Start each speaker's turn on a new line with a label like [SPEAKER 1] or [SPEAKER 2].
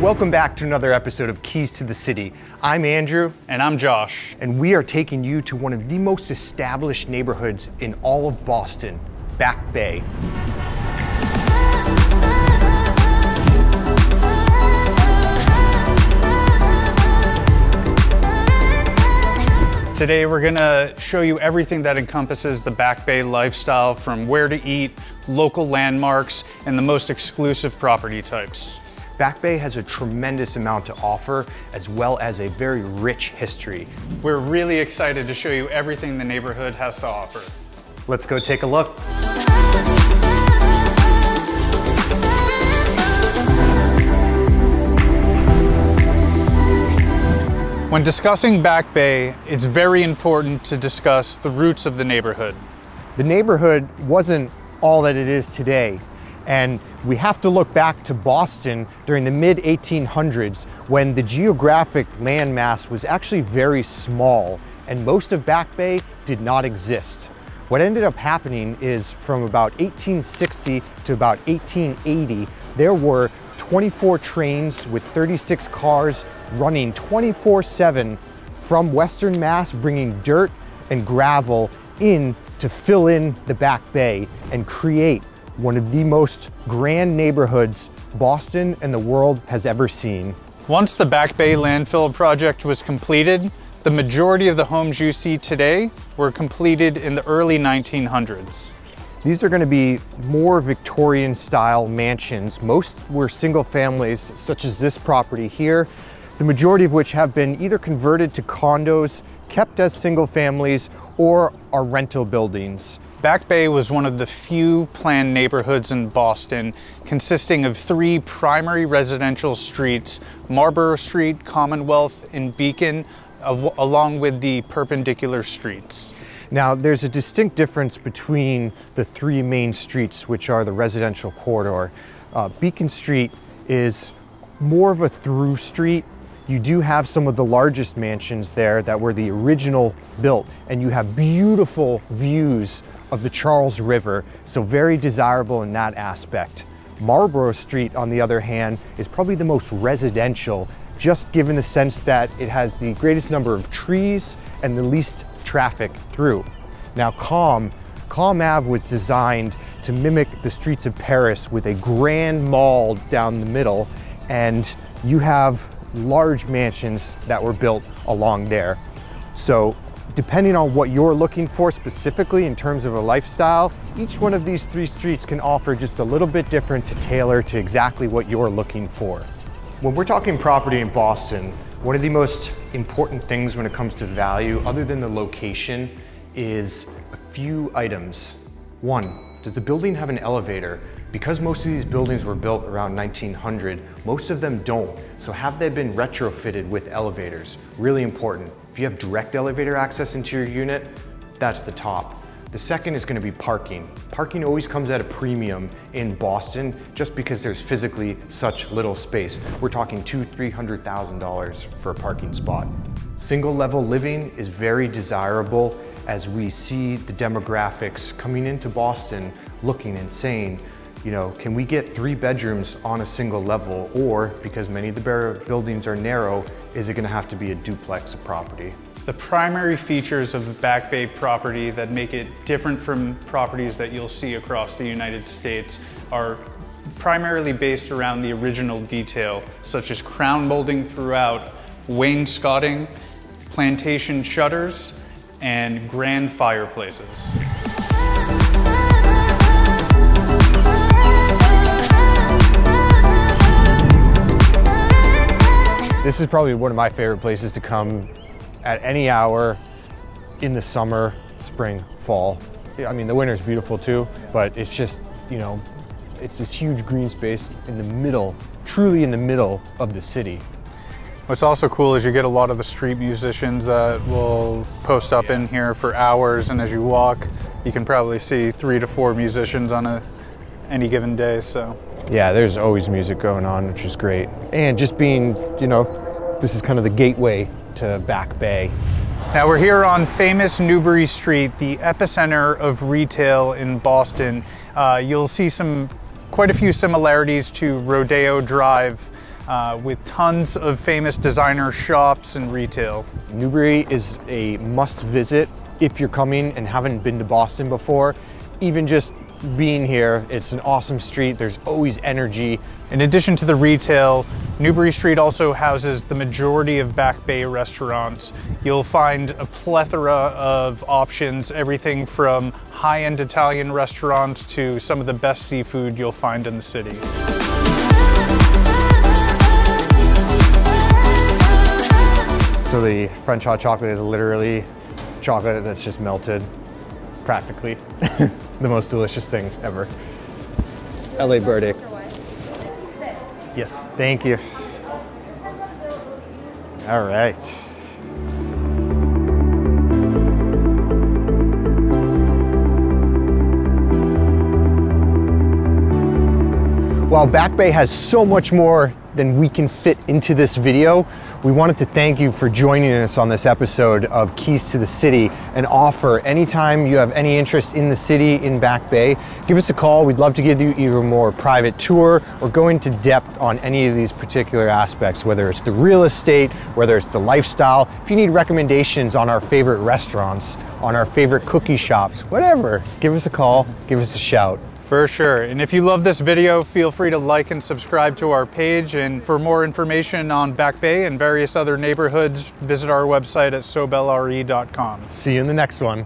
[SPEAKER 1] Welcome back to another episode of Keys to the City. I'm Andrew.
[SPEAKER 2] And I'm Josh.
[SPEAKER 1] And we are taking you to one of the most established neighborhoods in all of Boston, Back Bay.
[SPEAKER 2] Today we're gonna show you everything that encompasses the Back Bay lifestyle, from where to eat, local landmarks, and the most exclusive property types.
[SPEAKER 1] Back Bay has a tremendous amount to offer, as well as a very rich history.
[SPEAKER 2] We're really excited to show you everything the neighborhood has to offer.
[SPEAKER 1] Let's go take a look.
[SPEAKER 2] When discussing Back Bay, it's very important to discuss the roots of the neighborhood.
[SPEAKER 1] The neighborhood wasn't all that it is today, and we have to look back to Boston during the mid-1800s when the geographic landmass was actually very small and most of Back Bay did not exist. What ended up happening is from about 1860 to about 1880, there were 24 trains with 36 cars running 24/7 from Western Mass, bringing dirt and gravel in to fill in the Back Bay and create one of the most grand neighborhoods Boston and the world has ever seen.
[SPEAKER 2] Once the Back Bay Landfill project was completed, the majority of the homes you see today were completed in the early 1900s.
[SPEAKER 1] These are going to be more Victorian style mansions. Most were single families, such as this property here, the majority of which have been either converted to condos, kept as single families, or are rental buildings.
[SPEAKER 2] Back Bay was one of the few planned neighborhoods in Boston, consisting of 3 primary residential streets: Marlborough Street, Commonwealth, and Beacon, along with the perpendicular streets.
[SPEAKER 1] Now, there's a distinct difference between the 3 main streets, which are the residential corridor. Beacon Street is more of a through street. You do have some of the largest mansions there that were the original built, and you have beautiful views of the Charles River, so very desirable in that aspect. Marlborough Street, on the other hand, is probably the most residential, just given the sense that it has the greatest number of trees and the least traffic through. Now, Calm Ave was designed to mimic the streets of Paris with a grand mall down the middle, and you have large mansions that were built along there. So depending on what you're looking for specifically in terms of a lifestyle, each one of these 3 streets can offer just a little bit different to tailor to exactly what you're looking for. When we're talking property in Boston, one of the most important things when it comes to value, other than the location, is a few items. 1, does the building have an elevator? Because most of these buildings were built around 1900, most of them don't. So have they been retrofitted with elevators? Really important. If you have direct elevator access into your unit, that's the top. The second is going to be parking. Parking always comes at a premium in Boston just because there's physically such little space. We're talking $200,000–300,000 for a parking spot. Single level living is very desirable as we see the demographics coming into Boston looking and saying, you know, can we get 3 bedrooms on a single level? Or, because many of the buildings are narrow, is it gonna have to be a duplex property?
[SPEAKER 2] The primary features of the Back Bay property that make it different from properties that you'll see across the United States are primarily based around the original detail, such as crown molding throughout, wainscoting, plantation shutters, and grand fireplaces.
[SPEAKER 1] This is probably one of my favorite places to come at any hour in the summer, spring, fall. I mean, the winter is beautiful too, but it's just, you know, it's this huge green space in the middle, truly in the middle of the city.
[SPEAKER 2] What's also cool is you get a lot of the street musicians that will post up in here for hours, and as you walk, you can probably see 3 to 4 musicians on any given day, so.
[SPEAKER 1] Yeah, there's always music going on, which is great. And just being, you know, this is kind of the gateway to Back Bay.
[SPEAKER 2] Now we're here on famous Newbury Street, the epicenter of retail in Boston. You'll see quite a few similarities to Rodeo Drive, with tons of famous designer shops and retail.
[SPEAKER 1] Newbury is a must visit if you're coming and haven't been to Boston before. Even just being here, it's an awesome street. There's always energy.
[SPEAKER 2] In addition to the retail, Newbury Street also houses the majority of Back Bay restaurants. You'll find a plethora of options, everything from high-end Italian restaurants to some of the best seafood you'll find in the city.
[SPEAKER 1] So the French hot chocolate is literally chocolate that's just melted, practically. The most delicious thing ever. LA Birdie. Yes, thank you. All right. While Back Bay has so much more than we can fit into this video, we wanted to thank you for joining us on this episode of Keys to the City and offer anytime you have any interest in the city in Back Bay, give us a call. We'd love to give you either a more private tour or go into depth on any of these particular aspects, whether it's the real estate, whether it's the lifestyle. If you need recommendations on our favorite restaurants, on our favorite cookie shops, whatever, give us a call, give us a shout.
[SPEAKER 2] For sure. And if you love this video, feel free to like and subscribe to our page. And for more information on Back Bay and various other neighborhoods, visit our website at sobelre.com.
[SPEAKER 1] See you in the next one.